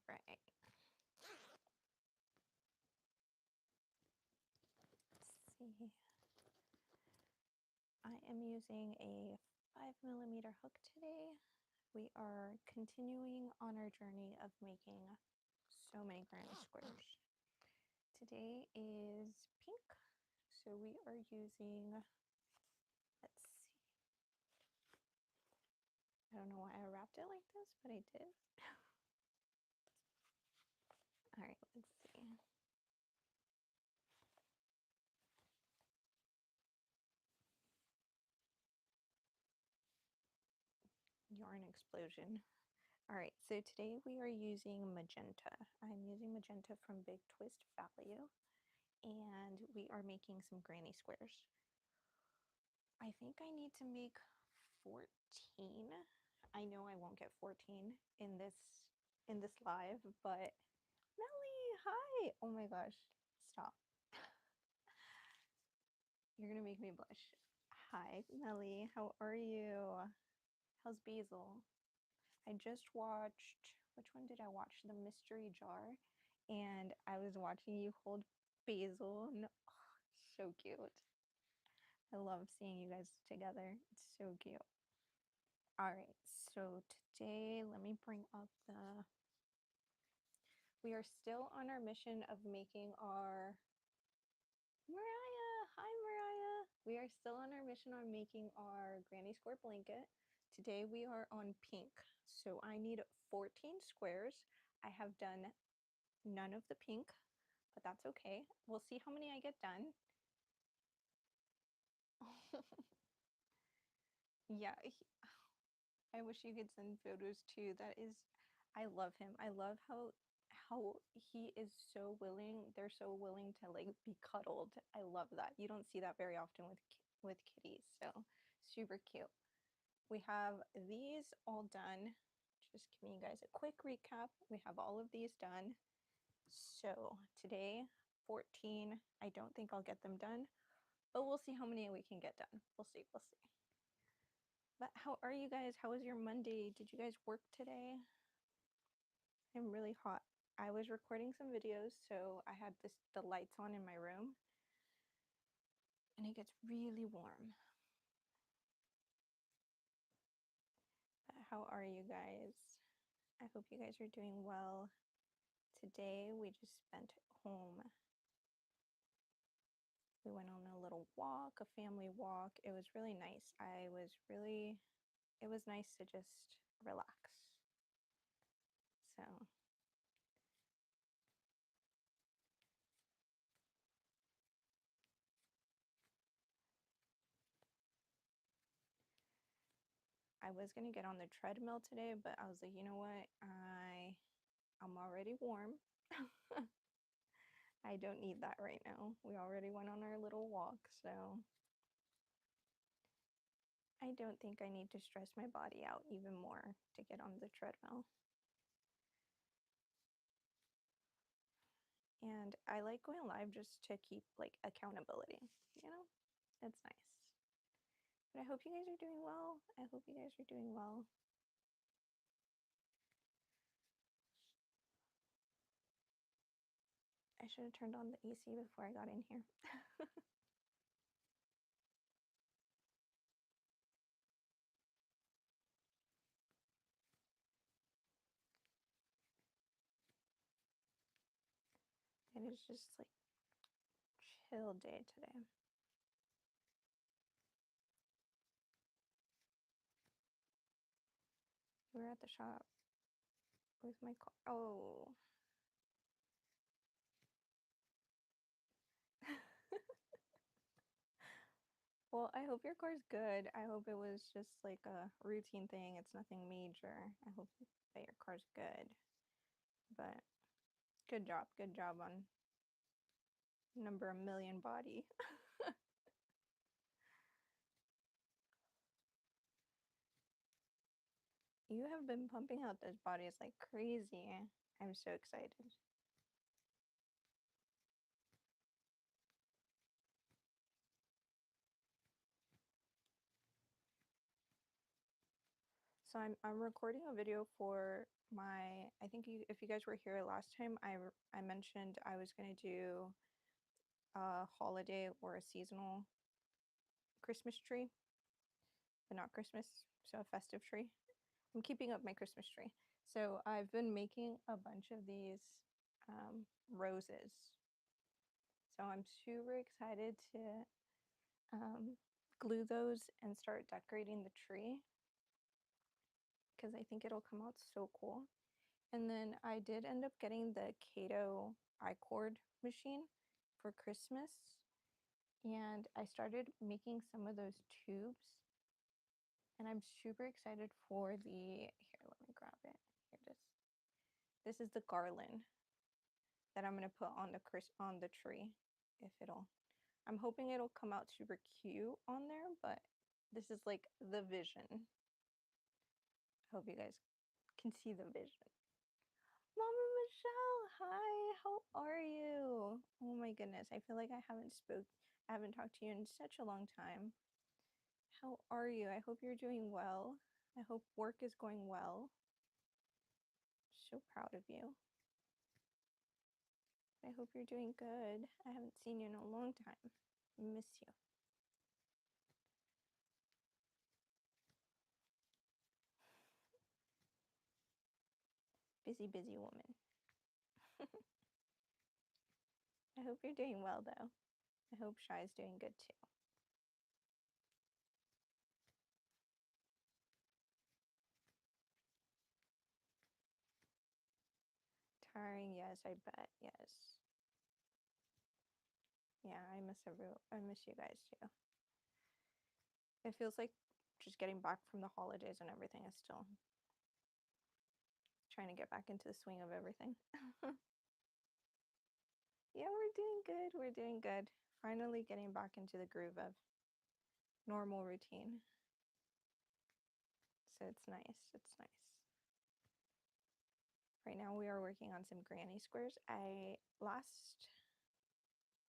Right. Let's see. I am using a 5mm hook today. We are continuing on our journey of making so many granny squares. Today is pink, so we are using, let's see, I don't know why I wrapped it like this, but I did. All right, let's see. Yarn explosion. All right, so today we are using magenta. I'm using magenta from Big Twist Value, and we are making some granny squares. I think I need to make 14. I know I won't get 14 in this live, but Melly, hi. Oh my gosh. Stop. You're gonna make me blush. Hi, Melly. How are you? How's Basil? I just watched, which one did I watch? The Mystery Jar. And I was watching you hold Basil. No, oh, so cute. I love seeing you guys together. It's so cute. All right, so today, let me bring up the, we are still on our mission of making our, Mariah, hi Mariah. We are still on our mission on making our granny square blanket. Today we are on pink, so I need 14 squares. I have done none of the pink, but that's okay. We'll see how many I get done. Yeah, I wish you could send photos too. That is, I love him. I love how he is so willing. They're so willing to like be cuddled. I love that. You don't see that very often with kitties. So super cute. We have these all done. Just giving you guys a quick recap. We have all of these done. So today, 14. I don't think I'll get them done, but we'll see how many we can get done. We'll see. We'll see. But how are you guys? How was your Monday? Did you guys work today? I'm really hot. I was recording some videos, so I had the lights on in my room, and it gets really warm. But how are you guys? I hope you guys are doing well. Today we just spent home. We went on a little walk, a family walk. It was really nice. It was nice to just relax. So I was gonna get on the treadmill today, but I was like, you know what? I'm already warm. I don't need that right now. We already went on our little walk, so I don't think I need to stress my body out even more to get on the treadmill. And I like going live just to keep like accountability, you know? It's nice. But I hope you guys are doing well. I hope you guys are doing well. I should have turned on the AC before I got in here. It is just like chill day today. We were at the shop with my car. Oh. Well, I hope your car's good. I hope it was just like a routine thing. It's nothing major. I hope that your car's good. But good job. Good job on number a million body. You have been pumping out those bodies like crazy. I'm so excited. So I'm recording a video for my, I think if you guys were here last time, I mentioned I was gonna do a holiday or a seasonal Christmas tree, but not Christmas, so a festive tree. I'm keeping up my Christmas tree. So I've been making a bunch of these roses. So I'm super excited to glue those and start decorating the tree because I think it'll come out so cool. And then I did end up getting the Kato I-cord machine for Christmas. And I started making some of those tubes. And I'm super excited for the, here, let me grab it. Here it is. This is the garland that I'm gonna put on the tree, if it'll. I'm hoping it'll come out super cute on there, but this is like the vision. I hope you guys can see the vision. Mama Michelle, hi, how are you? Oh my goodness, I feel like I haven't talked to you in such a long time. How are you? I hope you're doing well. I hope work is going well. So proud of you. I hope you're doing good. I haven't seen you in a long time. Miss you. Busy, busy woman. I hope you're doing well though. I hope Shy's doing good too. Tiring, yes, I bet, yes. Yeah, I miss you guys too. It feels like just getting back from the holidays and everything is still trying to get back into the swing of everything. Yeah, we're doing good. We're doing good. Finally getting back into the groove of normal routine. So it's nice. It's nice. Right now we are working on some granny squares.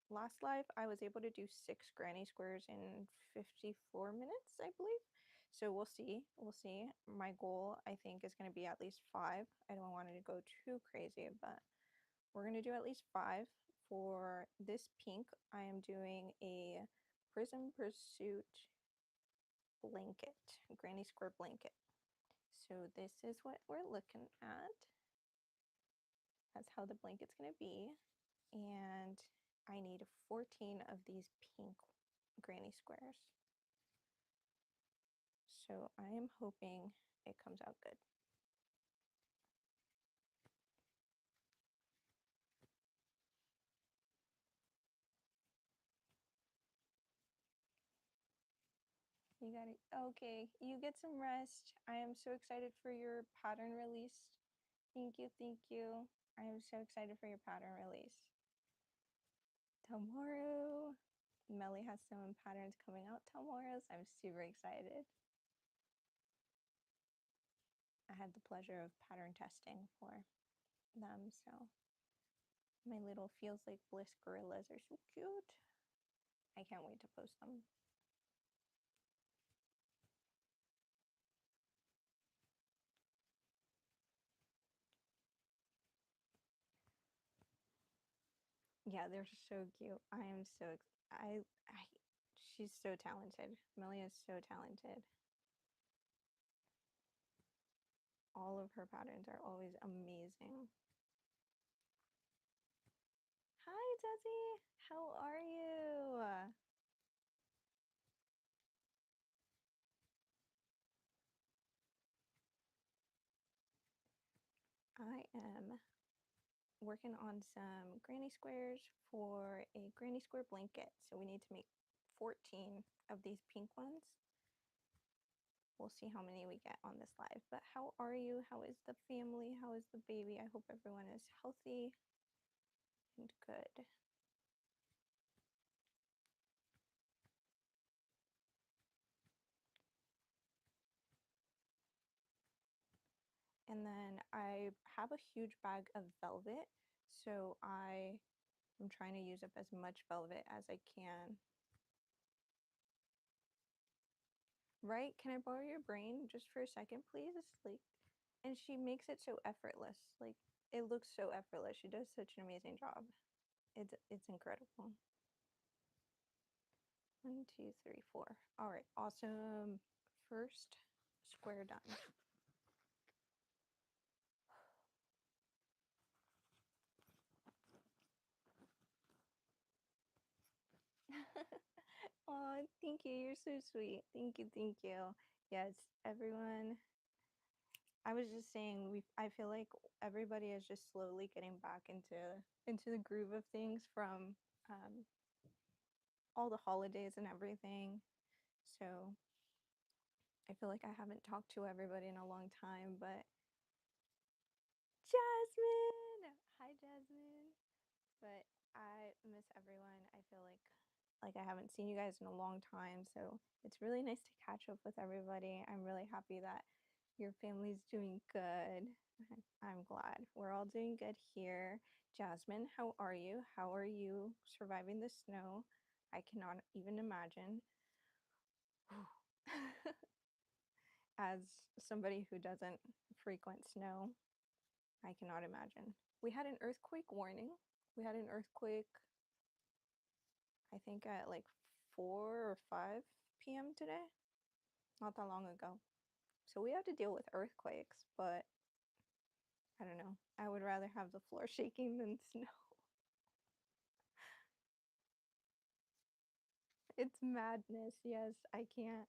Last live I was able to do 6 granny squares in 54 minutes, I believe. So we'll see. We'll see. My goal, I think, is going to be at least 5. I don't want it to go too crazy, but we're going to do at least 5. For this pink, I am doing a Prism Pursuit blanket, granny square blanket. So this is what we're looking at. That's how the blanket's going to be. And I need 14 of these pink granny squares. So I am hoping it comes out good. You got it. Okay, you get some rest. I am so excited for your pattern release. Thank you, thank you. I am so excited for your pattern release. Tomorrow, Melly has some patterns coming out tomorrow, so I'm super excited. I had the pleasure of pattern testing for them, so my little Feels Like Bliss gorillas are so cute. I can't wait to post them. Yeah, they're so cute. I am so she's so talented. Melly is so talented. All of her patterns are always amazing. Hi, Desi. How are you? I am working on some granny squares for a granny square blanket. So we need to make 14 of these pink ones. We'll see how many we get on this live. But how are you? How is the family? How is the baby? I hope everyone is healthy and good. And then I have a huge bag of velvet, so I am trying to use up as much velvet as I can. Right? Can I borrow your brain just for a second, please? Like, and she makes it so effortless. Like it looks so effortless. She does such an amazing job. It's incredible. 1, 2, 3, 4. All right, awesome. First square done. Oh, thank you. You're so sweet. Thank you. Thank you. Yes, everyone. I was just saying I feel like everybody is just slowly getting back into the groove of things from um, all the holidays and everything. So I feel like I haven't talked to everybody in a long time, but Jasmine! Hi, Jasmine. But I miss everyone. I feel like I haven't seen you guys in a long time, so it's really nice to catch up with everybody. I'm really happy that your family's doing good. I'm glad. We're all doing good here. Jasmine, how are you? How are you surviving the snow? I cannot even imagine. As somebody who doesn't frequent snow, I cannot imagine. We had an earthquake warning. We had an earthquake, I think, at like 4 or 5 p.m. today, not that long ago. So we have to deal with earthquakes, but I don't know. I would rather have the floor shaking than snow. It's madness. Yes, I can't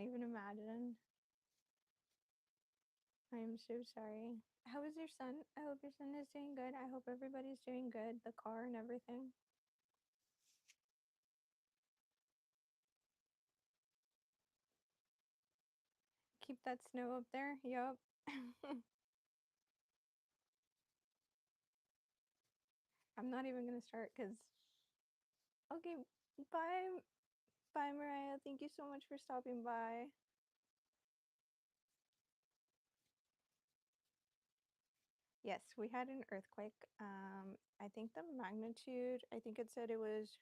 even imagine. I am so sorry. How is your son? I hope your son is doing good. I hope everybody's doing good. The car and everything. Keep that snow up there. Yup. I'm not even gonna start because okay, bye. Bye, Mariah. Thank you so much for stopping by. Yes, we had an earthquake. I think the magnitude, I think it said it was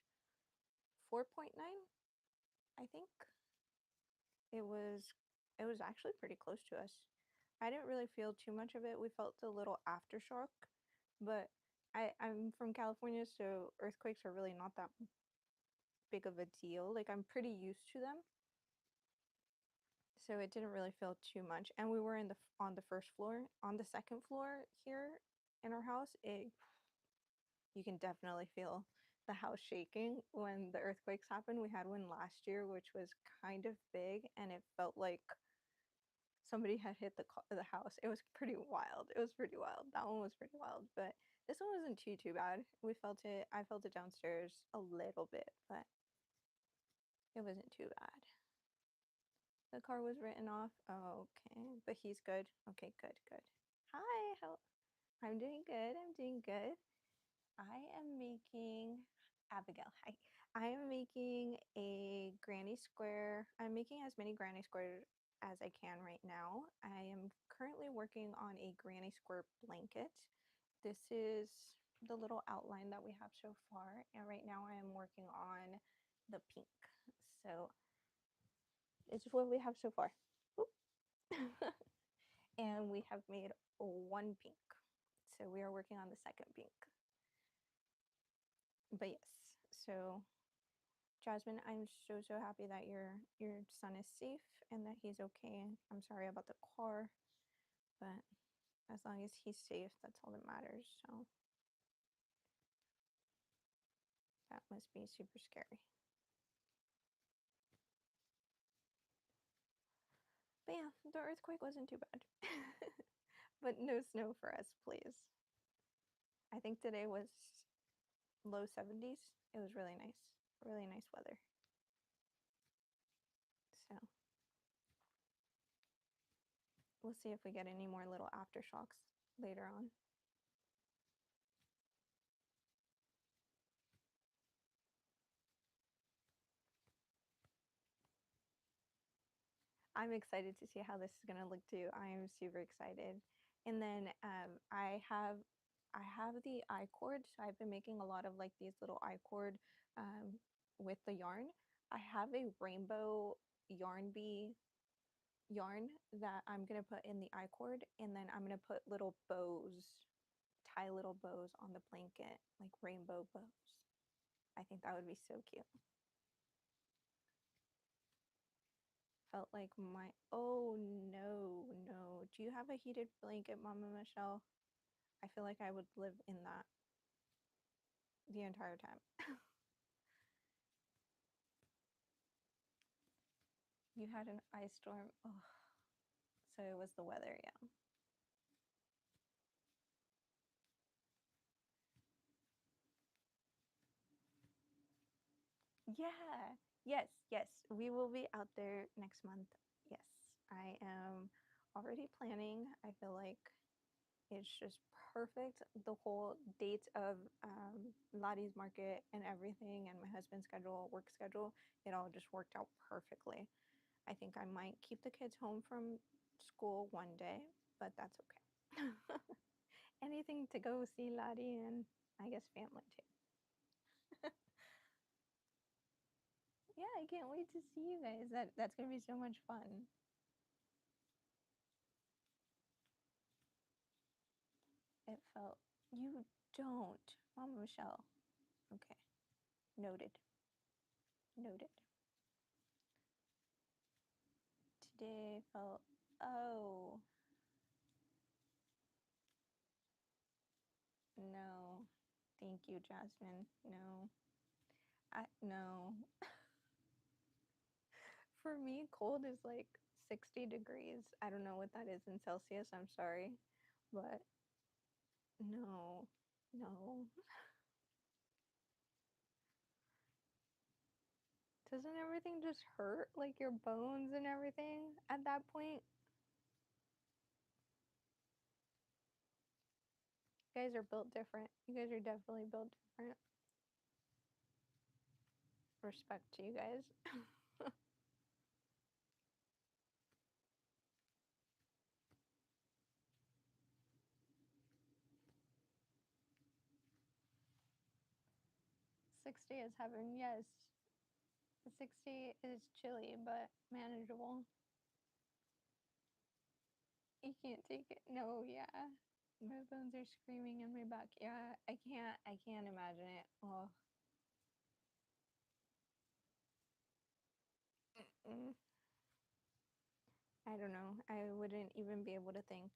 4.9. I think it was actually pretty close to us. I didn't really feel too much of it. We felt a little aftershock, but I'm from California, so earthquakes are really not that big of a deal. Like I'm pretty used to them. So it didn't really feel too much. And we were in the on the first floor. On the second floor here in our house, it you can definitely feel the house shaking when the earthquakes happen. We had one last year, which was kind of big, and it felt like somebody had hit the house. It was pretty wild. It was pretty wild. That one was pretty wild, but this one wasn't too bad. We felt it. I felt it downstairs a little bit, but it wasn't too bad. The car was written off. Oh, okay, but he's good. Okay, good, good. Hi, how? I'm doing good. I'm doing good. I am making Abigail. Hi. I am making a granny square. I'm making as many granny squares as I can right now. I am currently working on a granny square blanket. This is the little outline that we have so far, and right now I am working on the pink. So it's what we have so far. And we have made one pink. So we are working on the second pink. But yes, so Jasmine, I'm so happy that your son is safe and that he's okay. I'm sorry about the car, but as long as he's safe, that's all that matters. So that must be super scary. But yeah, the earthquake wasn't too bad. But no snow for us, please. I think today was low 70s. It was really nice. Really nice weather. So we'll see if we get any more little aftershocks later on. I'm excited to see how this is gonna look too. I am super excited. And then I have the I-cord, so I've been making a lot of like these little I-cord with the yarn. I have a rainbow yarn bee yarn that I'm gonna put in the I-cord, and then I'm gonna put little bows, tie little bows on the blanket, like rainbow bows. I think that would be so cute. Felt like my, oh no, no. Do you have a heated blanket, Mama Michelle? I feel like I would live in that the entire time. You had an ice storm. Oh, so it was the weather, yeah. Yeah. Yes, yes. We will be out there next month. Yes. I am already planning. I feel like it's just perfect. The whole dates of Lottie's market and everything, and my husband's schedule, work schedule, it all just worked out perfectly. I think I might keep the kids home from school one day, but that's okay. Anything to go see Lottie and I guess family too. Yeah, I can't wait to see you guys. That's gonna be so much fun. It felt you don't, Mama Michelle. Okay, noted. Noted. Today felt oh no. Thank you, Jasmine. No. I no. For me, cold is like 60 degrees. I don't know what that is in Celsius. I'm sorry. But no. No. Doesn't everything just hurt? Like your bones and everything at that point? You guys are built different. You guys are definitely built different. Respect to you guys. 60 is heaven, yes. 60 is chilly, but manageable. You can't take it. No, yeah. My bones are screaming in my back. Yeah, I can't imagine it. Oh, mm, I don't know. I wouldn't even be able to think.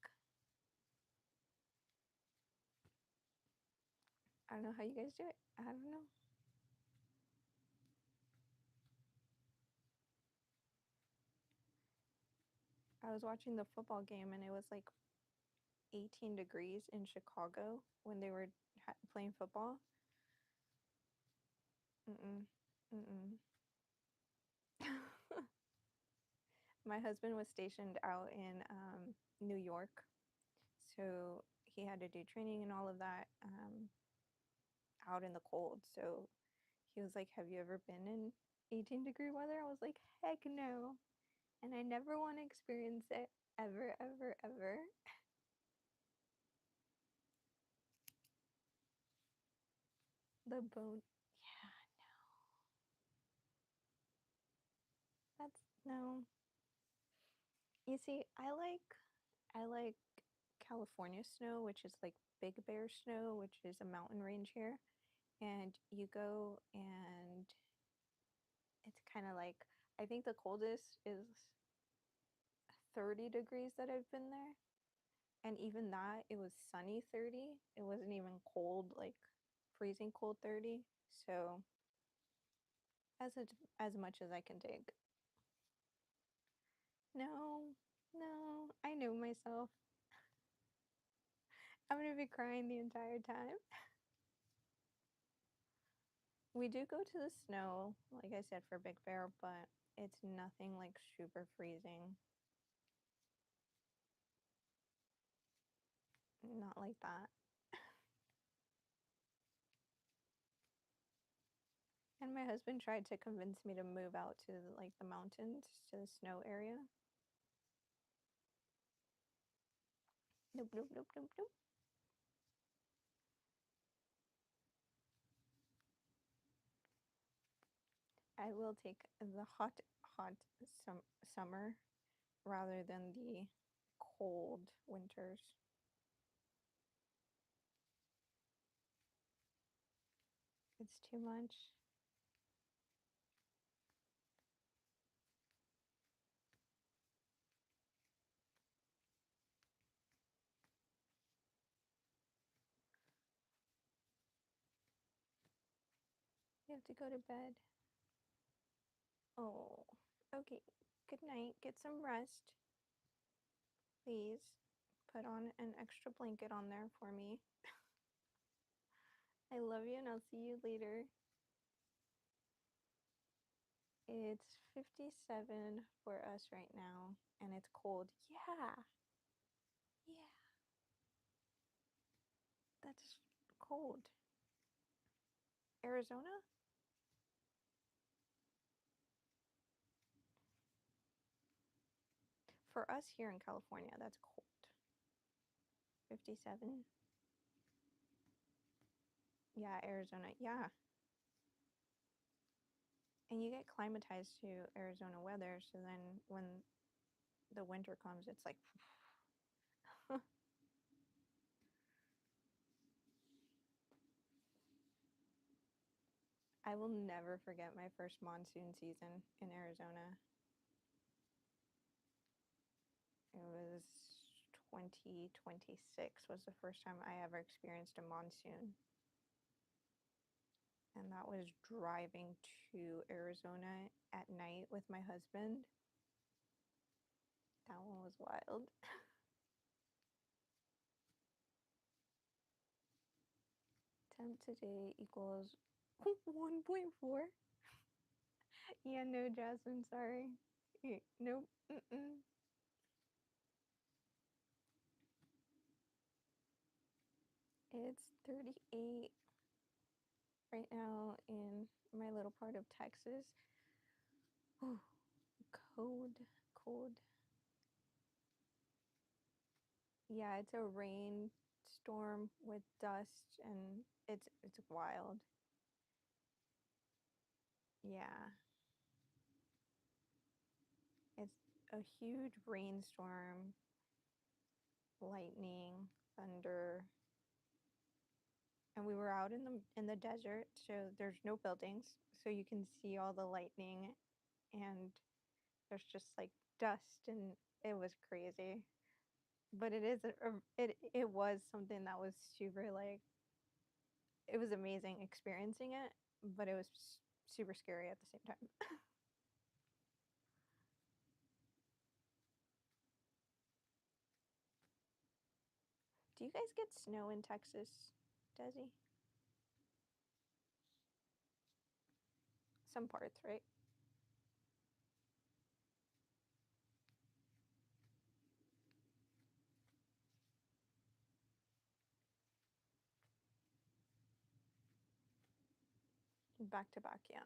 I don't know how you guys do it. I don't know. I was watching the football game and it was like 18 degrees in Chicago when they were playing football. Mm-mm. Mm-mm. My husband was stationed out in New York, so he had to do training and all of that out in the cold. So he was like, "Have you ever been in 18-degree weather?" I was like, "Heck no," and I never want to experience it ever, ever, ever. The bone, yeah, that's no. You see, I like California snow, which is like Big Bear snow, which is a mountain range here. And you go and it's kind of like I think the coldest is 30 degrees that I've been there. And even that, it was sunny 30. It wasn't even cold, like freezing cold 30. So as much as I can take. No, no, I know myself. I'm gonna be crying the entire time. We do go to the snow, like I said, for Big Bear, but it's nothing like super freezing. Not like that. And my husband tried to convince me to move out to like the mountains, to the snow area. Nope, nope, nope, nope, nope. I will take the hot, hot summer rather than the cold winters. It's too much. You have to go to bed. Oh, okay. Good night. Get some rest. Please put on an extra blanket on there for me. I love you and I'll see you later. It's 57 for us right now and it's cold. Yeah. Yeah. That's cold. Arizona? For us here in California, that's cold. 57. Yeah, Arizona. Yeah. And you get climatized to Arizona weather, so then when the winter comes, it's like I will never forget my first monsoon season in Arizona. It was 2026 was the first time I ever experienced a monsoon. And that was driving to Arizona at night with my husband. That one was wild. Temp today equals 1.4. Yeah, no, Jasmine, sorry. Nope. Mm-mm. It's 38 right now in my little part of Texas. Ooh, cold, cold. Yeah, it's a rainstorm with dust and it's wild. Yeah. It's a huge rainstorm, lightning, thunder. And we were out in the desert, so there's no buildings, so you can see all the lightning and there's just like dust and it was crazy. But it was something that was super like it was amazing experiencing it, but it was super scary at the same time. Do you guys get snow in Texas, Desi? Some parts, right? Back to back, yeah.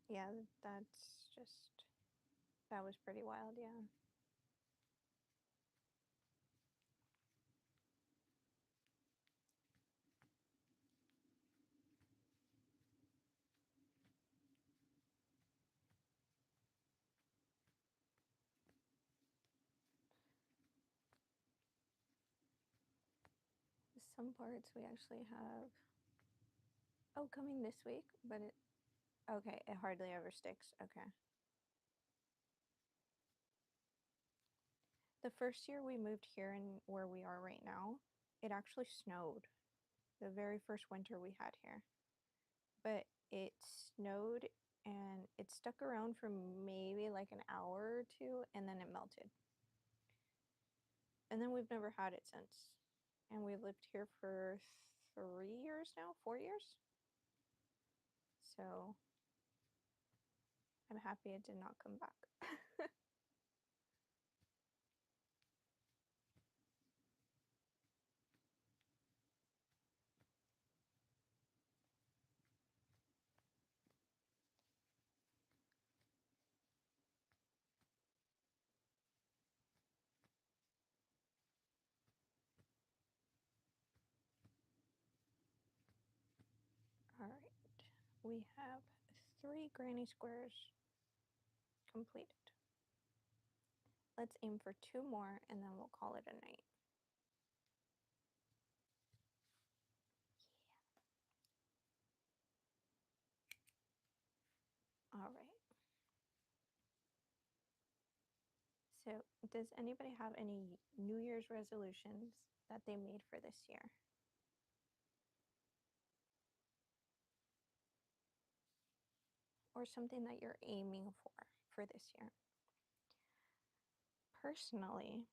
Yeah, that's just that was pretty wild, yeah. Some parts we actually have coming this week, but it okay, it hardly ever sticks. Okay. The first year we moved here and where we are right now, it actually snowed. The very first winter we had here. But it snowed and it stuck around for maybe like an hour or two and then it melted. And then we've never had it since. And we've lived here for 3 years now, 4 years. So I'm happy it did not come back. we have 3 granny squares completed. Let's aim for 2 more and then we'll call it a night. All right. So, does anybody have any New Year's resolutions that they made for this year? Or something that you're aiming for this year? Personally,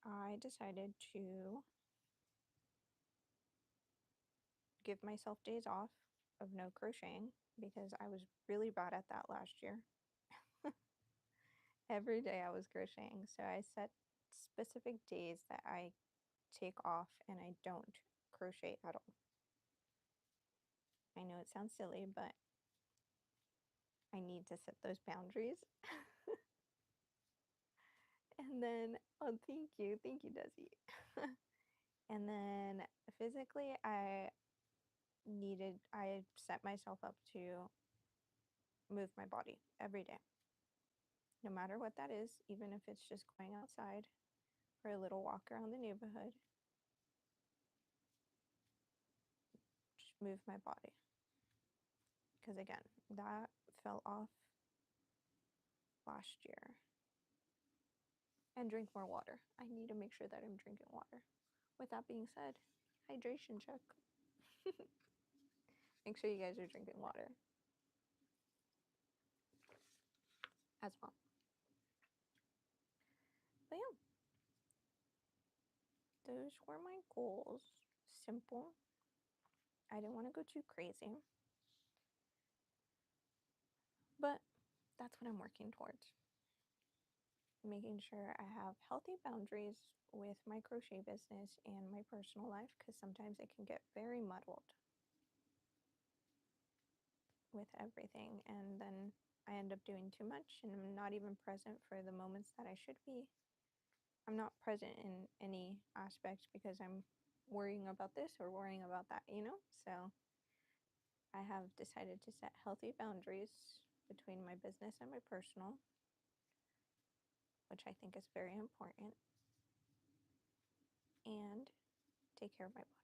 I decided to give myself days off of no crocheting because I was really bad at that last year. Every day I was crocheting, so I set specific days that I take off and I don't crochet at all. I know it sounds silly, but I need to set those boundaries. And then, oh, thank you, Desi. And then physically, I set myself up to move my body every day, no matter what that is, even if it's just going outside for a little walk around the neighborhood. Just move my body. Because again, that fell off last year. And drink more water. I need to make sure that I'm drinking water. With that being said, hydration check. Make sure you guys are drinking water as well. But yeah, those were my goals. Simple. I didn't want to go too crazy. But that's what I'm working towards. Making sure I have healthy boundaries with my crochet business and my personal life because sometimes it can get very muddled with everything, and then I end up doing too much and I'm not even present for the moments that I should be. I'm not present in any aspect because I'm worrying about this or worrying about that, you know? So I have decided to set healthy boundaries between my business and my personal, which I think is very important, and take care of my body.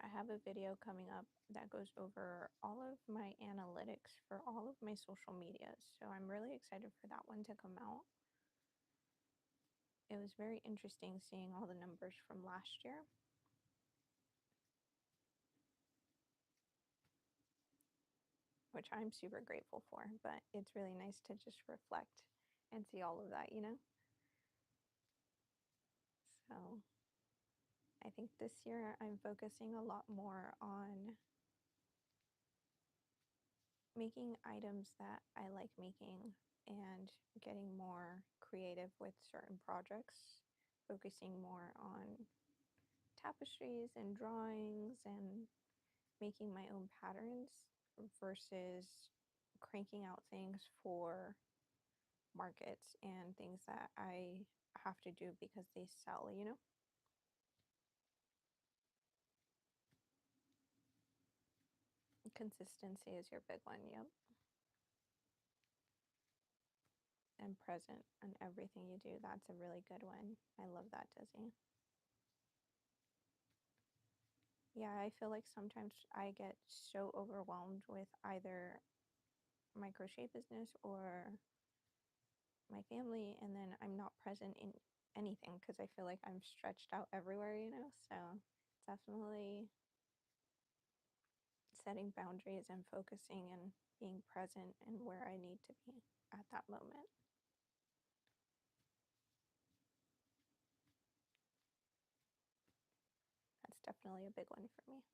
I have a video coming up that goes over all of my analytics for all of my social medias. So I'm really excited for that one to come out. It was very interesting seeing all the numbers from last year. Which I'm super grateful for, but it's really nice to just reflect and see all of that, you know? So I think this year I'm focusing a lot more on making items that I like making and getting more creative with certain projects, focusing more on tapestries and drawings and making my own patterns versus cranking out things for markets and things that I have to do because they sell, you know? Consistency is your big one, yep. And present in everything you do. That's a really good one. I love that, Desi. Yeah, I feel like sometimes I get so overwhelmed with either my crochet business or my family, and then I'm not present in anything because I feel like I'm stretched out everywhere, you know? So definitely setting boundaries and focusing and being present and where I need to be at that moment. That's definitely a big one for me.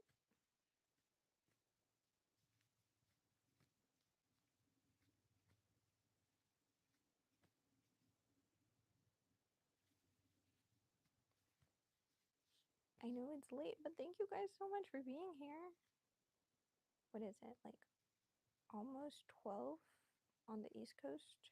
I know it's late, but thank you guys so much for being here. What is it, like almost 12 on the East Coast?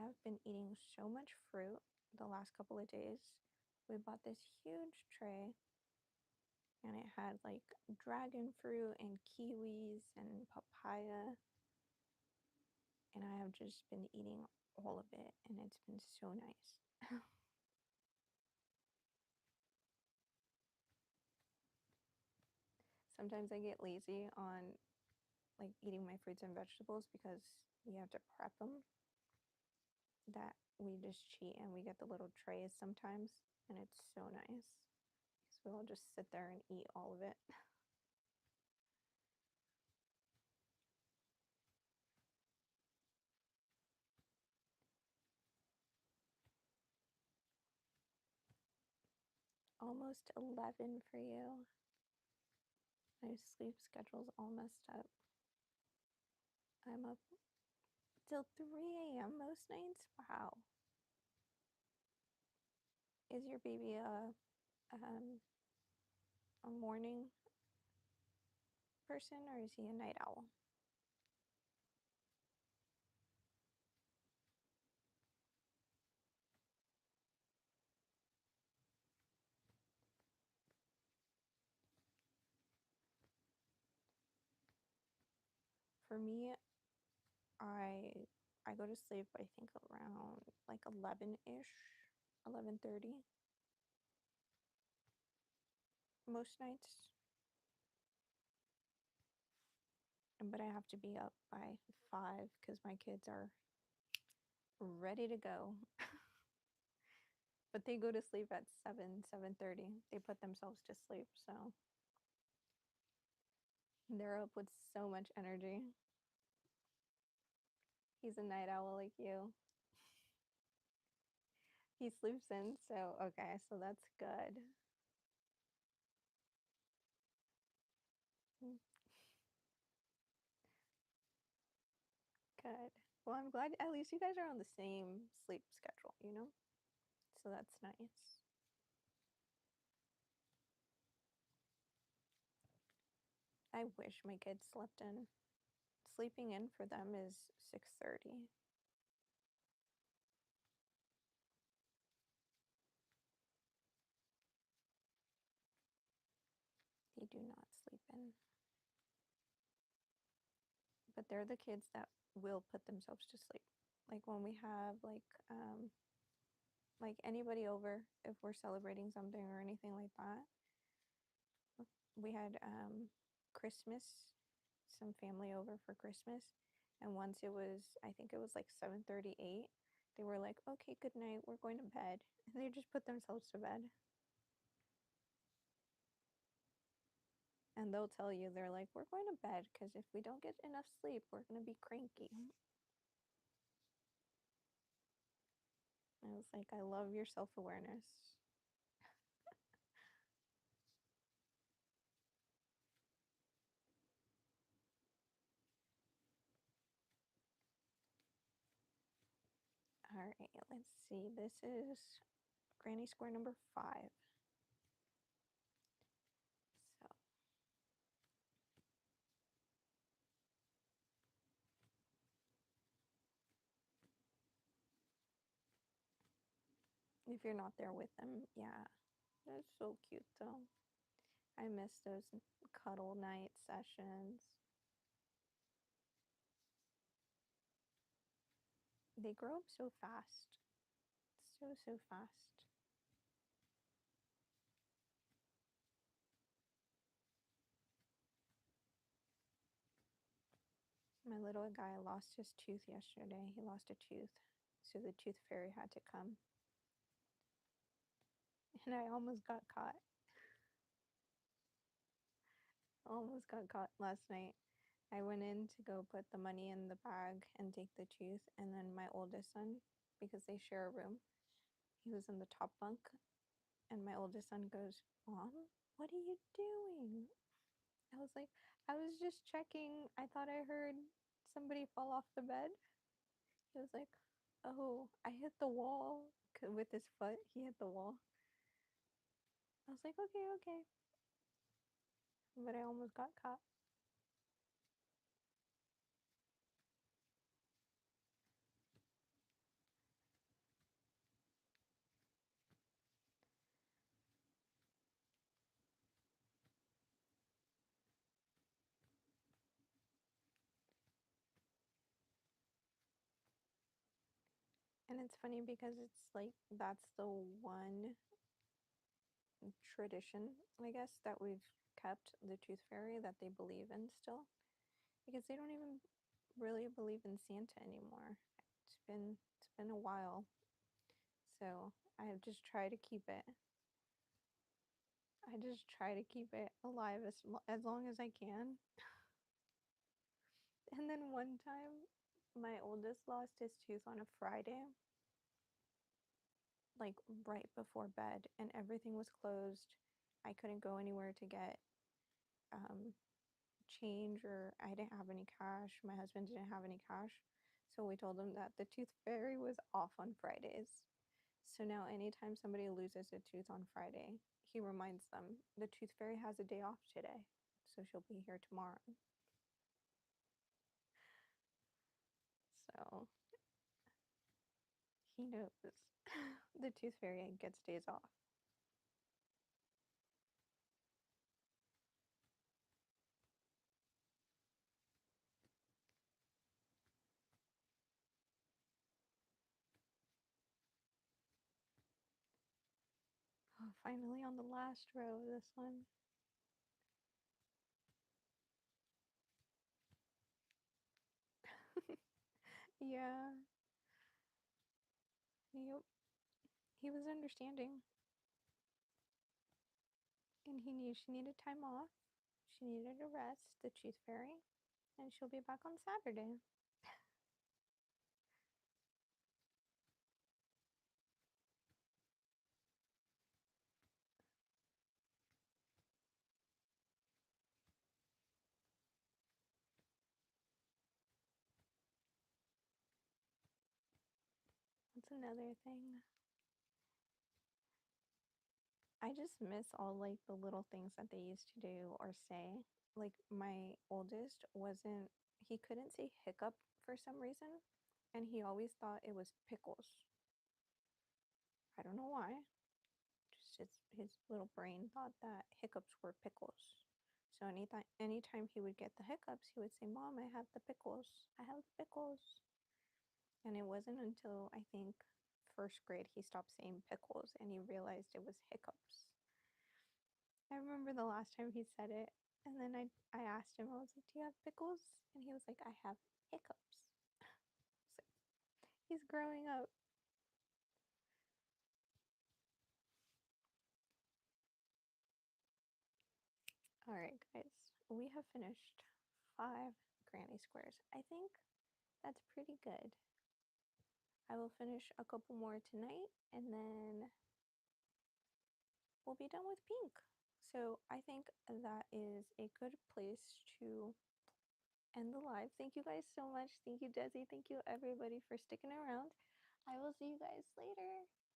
have been eating so much fruit the last couple of days. We bought this huge tray and it had like dragon fruit and kiwis and papaya. And I have just been eating all of it and it's been so nice. Sometimes I get lazy on like eating my fruits and vegetables because you have to prep them. That we just cheat and we get the little trays sometimes, and it's so nice. So we'll just sit there and eat all of it. Almost 11 for you. My sleep schedule's all messed up. I'm up till 3 a.m. most nights. Wow. Is your baby a morning person or is he a night owl? For me, I I go to sleep I think around like 11-ish, 11:30 most nights. But I have to be up by 5 because my kids are ready to go. But they go to sleep at 7:30. They put themselves to sleep, so they're up with so much energy. He's a night owl like you. He sleeps in, so okay, so that's good. Mm, good. Well, I'm glad at least you guys are on the same sleep schedule, you know? So that's nice. I wish my kids slept in. Sleeping in for them is 6:30. They do not sleep in. But they're the kids that will put themselves to sleep. Like when we have like anybody over, if we're celebrating something or anything like that. We had Christmas, some family over for Christmas, and once it was, I think it was like 7:38, they were like, "Okay, good night, we're going to bed." And they just put themselves to bed. And they'll tell you, they're like, "We're going to bed because if we don't get enough sleep, we're going to be cranky." I was like, I love your self-awareness. All right, let's see. This is Granny Square number 5. So if you're not there with them, yeah, that's so cute though. I miss those cuddle night sessions. They grow up so fast. So, so fast. My little guy lost his tooth yesterday. He lost a tooth. So the tooth fairy had to come. And I almost got caught. Almost got caught last night. I went in to go put the money in the bag and take the tooth. And then my oldest son, because they share a room, he was in the top bunk. And my oldest son goes, "Mom, what are you doing?" I was like, "I was just checking. I thought I heard somebody fall off the bed." He was like, "Oh, I hit the wall." With his foot, he hit the wall. I was like, "Okay, okay." But I almost got caught. And it's funny because it's like that's the one tradition, I guess, that we've kept, the Tooth Fairy, that they believe in still. Because they don't even really believe in Santa anymore. It's been a while. So I just try to keep it. I just try to keep it alive as long as I can. And then one time, my oldest lost his tooth on a Friday, like right before bed, and everything was closed. I couldn't go anywhere to get um, change, or I didn't have any cash. My husband didn't have any cash. So we told him that the tooth fairy was off on Fridays. So now anytime somebody loses a tooth on Friday, he reminds them the tooth fairy has a day off today. So she'll be here tomorrow. So he knows the tooth fairy gets days off. Oh, finally on the last row of this one. Yeah, yep. He was understanding, and she needed time off. She needed a rest, the tooth fairy, and she'll be back on Saturday. That's another thing. I just miss all like the little things that they used to do or say. Like my oldest wasn't, he couldn't say hiccup for some reason, and he always thought it was pickles. I don't know why. Just his little brain thought that hiccups were pickles. So anytime he would get the hiccups, he would say, "Mom, I have the pickles. I have the pickles." And it wasn't until I think first grade he stopped saying pickles and he realized it was hiccups. I remember the last time he said it, and then I asked him, I was like, "Do you have pickles?" And he was like, "I have hiccups." So he's growing up. All right, guys, we have finished 5 granny squares. I think that's pretty good. I will finish a couple more tonight, and then we'll be done with pink. So I think that is a good place to end the live. Thank you guys so much. Thank you, Desi. Thank you, everybody, for sticking around. I will see you guys later.